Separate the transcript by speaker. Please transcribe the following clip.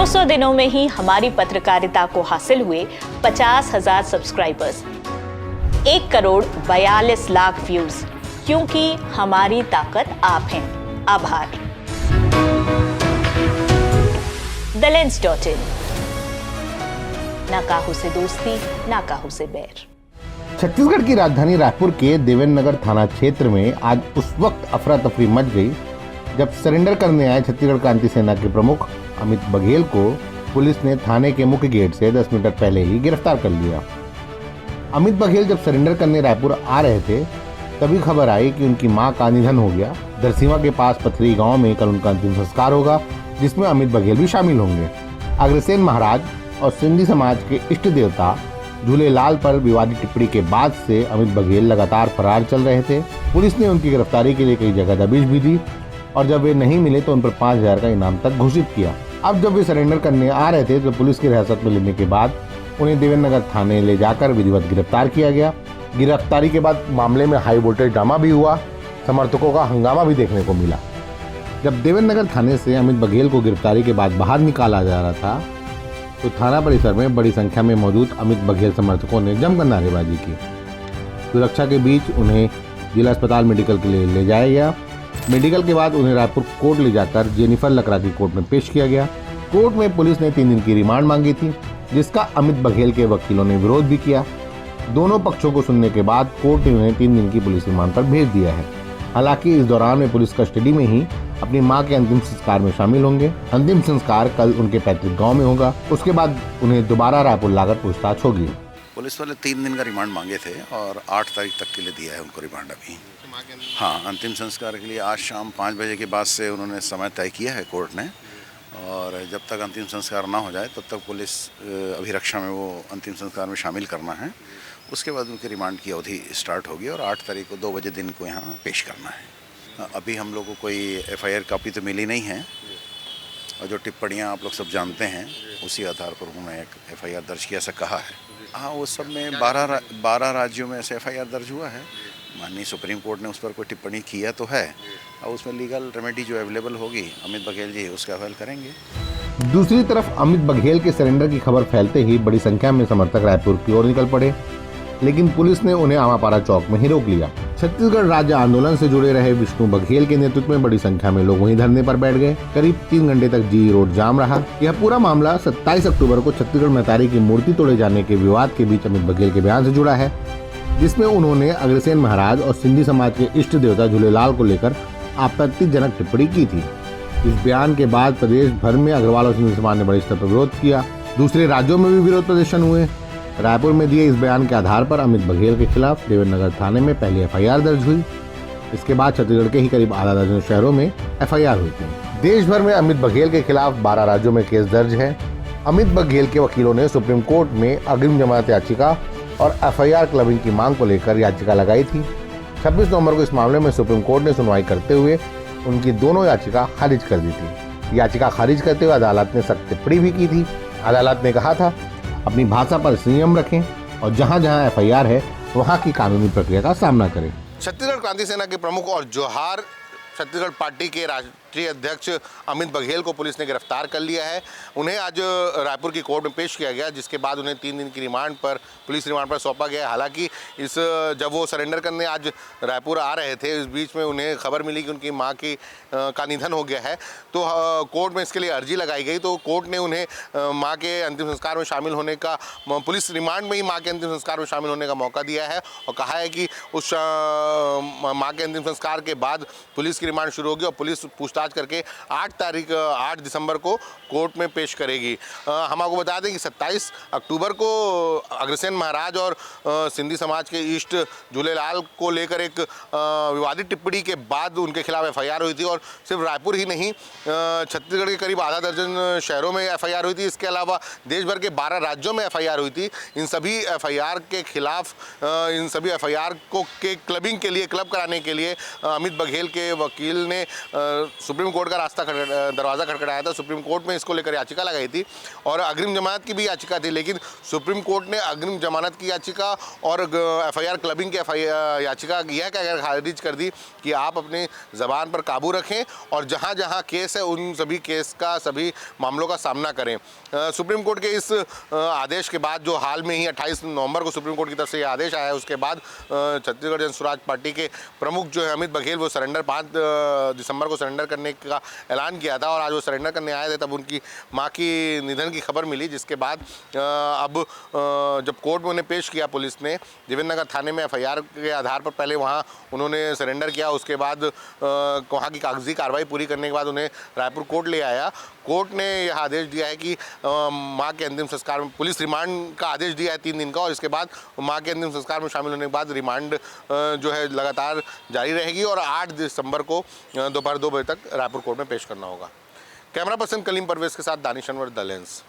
Speaker 1: 200 दिनों में ही हमारी पत्रकारिता को हासिल हुए 50,000 सब्सक्राइबर्स, 1,42,00,000 व्यूज, क्योंकि हमारी ताकत आप हैं। आभार। theLens.in, ना काहू से दोस्ती, ना काहू से बैर।
Speaker 2: छत्तीसगढ़ की राजधानी रायपुर के देवेंद्र नगर थाना क्षेत्र में आज उस वक्त अफरा तफरी मच गई जब सरेंडर करने आए छत्तीसगढ़ क्रांति सेना के प्रमुख अमित बघेल को पुलिस ने थाने के मुख्य गेट से 10 मिनट पहले ही गिरफ्तार कर लिया। अमित बघेल जब सरेंडर करने रायपुर आ रहे थे तभी खबर आई कि उनकी मां का निधन हो गया। दरसीवा के पास पथरी गांव में कल उनका अंतिम संस्कार होगा, जिसमें अमित बघेल भी शामिल होंगे। अग्रसेन महाराज और सिंधी समाज के इष्ट देवता झूलेलाल पर विवादित टिप्पणी के बाद से अमित बघेल लगातार फरार चल रहे थे। पुलिस ने उनकी गिरफ्तारी के लिए कई जगह दबिश भी दी और जब वे नहीं मिले तो उन पर 5,000 का इनाम तक घोषित किया। अब जब वे सरेंडर करने आ रहे थे तो पुलिस की हिरासत में लेने के बाद उन्हें देवेंद्र नगर थाने ले जाकर विधिवत गिरफ्तार किया गया। गिरफ्तारी के बाद मामले में हाई वोल्टेज ड्रामा भी हुआ, समर्थकों का हंगामा भी देखने को मिला। जब देवेंद्र नगर थाने से अमित बघेल को गिरफ्तारी के बाद बाहर निकाला जा रहा था तो थाना परिसर में बड़ी संख्या में मौजूद अमित बघेल समर्थकों ने जमकर नारेबाजी की। सुरक्षा के बीच उन्हें जिला अस्पताल मेडिकल के लिए ले जाया गया। मेडिकल के बाद उन्हें रायपुर कोर्ट ले जाकर जेनिफर लकड़ा की कोर्ट में पेश किया गया। कोर्ट में पुलिस ने 3 दिन की रिमांड मांगी थी, जिसका अमित बघेल के वकीलों ने विरोध भी किया। दोनों पक्षों को सुनने के बाद कोर्ट ने उन्हें 3 दिन की पुलिस रिमांड पर भेज दिया है। हालांकि इस दौरान वे पुलिस कस्टडी में ही अपनी मां के अंतिम संस्कार में शामिल होंगे। अंतिम संस्कार कल उनके पैतृक गांव में होगा। उसके बाद उन्हें दोबारा रायपुर लाकर पूछताछ होगी।
Speaker 3: पुलिस वाले 3 दिन का रिमांड मांगे थे और 8 तारीख तक के लिए दिया है उनको रिमांड अभी। हाँ, अंतिम संस्कार के लिए आज शाम 5 बजे के बाद से उन्होंने समय तय किया है कोर्ट ने, और जब तक अंतिम संस्कार ना हो जाए तब तक पुलिस अभिरक्षा में वो अंतिम संस्कार में शामिल करना है। उसके बाद उनके रिमांड की अवधि स्टार्ट होगी और 8 तारीख को 2 बजे दिन को यहाँ पेश करना है। अभी हम लोग को कोई FIR कॉपी तो मिली नहीं है और जो टिप्पणियाँ आप लोग सब जानते हैं उसी आधार पर उन्होंने एक FIR दर्ज किया, ऐसा कहा है। हाँ, उस सब में 12 राज्यों में ऐसे FIR दर्ज हुआ है। माननीय सुप्रीम कोर्ट ने उस पर कोई टिप्पणी किया तो है और उसमें लीगल रेमेडी जो अवेलेबल होगी अमित बघेल जी उसका अवेल करेंगे।
Speaker 2: दूसरी तरफ अमित बघेल के सरेंडर की खबर फैलते ही बड़ी संख्या में समर्थक रायपुर की ओर निकल पड़े, लेकिन पुलिस ने उन्हें आमापारा चौक में ही रोक लिया। छत्तीसगढ़ राज्य आंदोलन से जुड़े रहे विष्णु बघेल के नेतृत्व में बड़ी संख्या में लोग वहीं धरने पर बैठ गए। करीब 3 घंटे तक जी रोड जाम रहा। यह पूरा मामला 27 अक्टूबर को छत्तीसगढ़ महतारी की मूर्ति तोड़े जाने के विवाद के बीच अमित बघेल के बयान से जुड़ा है, जिसमें उन्होंने अग्रसेन महाराज और सिंधी समाज के इष्ट देवता झूलेलाल को लेकर आपत्तिजनक टिप्पणी की थी। इस बयान के बाद प्रदेश भर में अग्रवाल और सिंधी समाज ने बड़े स्तर पर विरोध किया। दूसरे राज्यों में भी विरोध प्रदर्शन हुए। रायपुर में दिए इस बयान के आधार पर अमित बघेल के खिलाफ देवेंद्र नगर थाने में पहली FIR दर्ज हुई। इसके बाद छत्तीसगढ़ के ही करीब आधा दर्जन शहरों में FIR हुई थी। देश भर में अमित बघेल के खिलाफ 12 राज्यों में केस दर्ज है। अमित बघेल के वकीलों ने सुप्रीम कोर्ट में अग्रिम जमानत याचिका और FIR क्लबिंग की मांग को लेकर याचिका लगाई थी। 26 नवंबर को इस मामले में सुप्रीम कोर्ट ने सुनवाई करते हुए उनकी दोनों याचिका खारिज कर दी थी। याचिका खारिज करते हुए अदालत ने सख्त टिप्पणी भी की थी। अदालत ने कहा था, अपनी भाषा पर संयम रखें और जहां जहां FIR है वहां की कानूनी प्रक्रिया का सामना करें।
Speaker 4: छत्तीसगढ़ क्रांति सेना के प्रमुख और जोहार छत्तीसगढ़ पार्टी के राष्ट्रीय अध्यक्ष अमित बघेल को पुलिस ने गिरफ्तार कर लिया है। उन्हें आज रायपुर की कोर्ट में पेश किया गया, जिसके बाद उन्हें 3 दिन की रिमांड पर पुलिस रिमांड पर सौंपा गया। हालांकि जब वो सरेंडर करने आज रायपुर आ रहे थे, इस बीच में उन्हें खबर मिली कि उनकी मां का निधन हो गया है, तो कोर्ट में इसके लिए अर्जी लगाई गई। तो कोर्ट ने उन्हें मां के अंतिम संस्कार में शामिल होने का, पुलिस रिमांड में ही मां के अंतिम संस्कार में शामिल होने का मौका दिया है और कहा है कि उस मां के अंतिम संस्कार के बाद पुलिस की रिमांड शुरू होगी और पुलिस पूछताछ करके 8 दिसंबर को कोर्ट में पेश करेगी। हम आपको बता दें कि 27 अक्टूबर को अग्रसेन महाराज और सिंधी समाज के इष्ट झूलेलाल को लेकर एक विवादित टिप्पणी के बाद उनके खिलाफ FIR हुई थी और सिर्फ रायपुर ही नहीं, छत्तीसगढ़ के करीब आधा दर्जन शहरों में FIR हुई थी। इसके अलावा देश भर के 12 राज्यों में FIR हुई थी। इन सभी FIR के खिलाफ, इन सभी FIR को के क्लबिंग के लिए, क्लब कराने के लिए अमित बघेल के वकील ने सुप्रीम कोर्ट का दरवाज़ा खटखटाया था। सुप्रीम कोर्ट में इसको लेकर याचिका लगाई थी और अग्रिम जमानत की भी याचिका थी, लेकिन सुप्रीम कोर्ट ने अग्रिम जमानत की याचिका और एफआईआर क्लबिंग की याचिका यह कहकर खारिज कर दी कि आप अपनी ज़बान पर काबू रखें और जहाँ जहाँ केस है उन सभी केस का, सभी मामलों का सामना करें। सुप्रीम कोर्ट के इस आदेश के बाद, जो हाल में ही 28 नवंबर को सुप्रीम कोर्ट की तरफ से ये आदेश आया है, उसके बाद छत्तीसगढ़ जन स्वराज पार्टी के प्रमुख जो है अमित बघेल, वो सरेंडर 5 दिसंबर को सरेंडर करने का ऐलान किया था और आज वो सरेंडर करने आए थे। तब उनकी मां की निधन की खबर मिली, जिसके बाद अब जब कोर्ट में उन्हें पेश किया पुलिस ने, देवेंद्र नगर थाने में एफआईआर के आधार पर पहले वहाँ उन्होंने सरेंडर किया। उसके बाद वहाँ की कागजी कार्रवाई पूरी करने के बाद उन्हें रायपुर कोर्ट ले आया। कोर्ट ने यह आदेश दिया है कि मां के अंतिम संस्कार में, पुलिस रिमांड का आदेश दिया है 3 दिन का, और इसके बाद मां के अंतिम संस्कार में शामिल होने के बाद रिमांड जो है लगातार जारी रहेगी और 8 दिसंबर को दोपहर 2 बजे तक रायपुर कोर्ट में पेश करना होगा। कैमरा पर्सन कलीम परवेज के साथ दानिश अनवर, द लेंस।